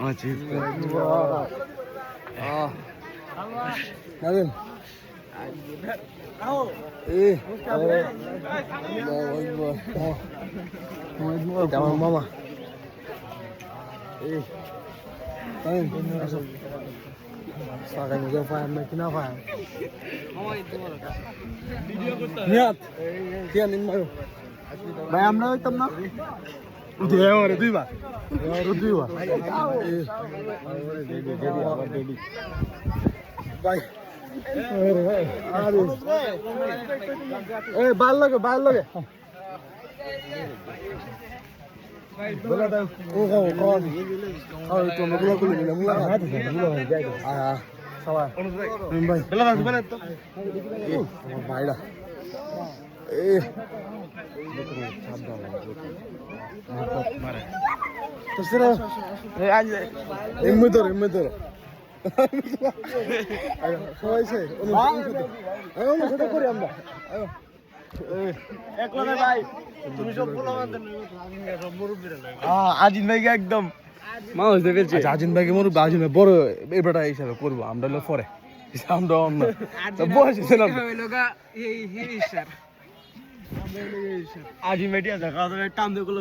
Ajib. Nadim. Tamam mama. Sakan juga paham, kena paham. Niat. Kian ini malu. Bayam na itam na. Udah orang itu ba. Orang itu ba. Bye. बाल लगे बोला था ओ कौन तो मुगला को ले मुगला हां सवा भाई बोला था बोला तो भाईड़ा ए तो सिरा आज इम्मदर সবাই সে সেটা করি আমরা একলা ভাই তুমি সব বলো আমাদের সব মুরব্বিরা আজিন ভাইকে একদম মাউস দে ফেলছে আজিন ভাইকে মুরব্বি আজিন ভাই বড় এবারটা হিসাবে করব আমরা হলো পরে আমরা অন্য তো বসে ছিলাম আজিন ভাই টিয়া দেখা টাইম দেখলো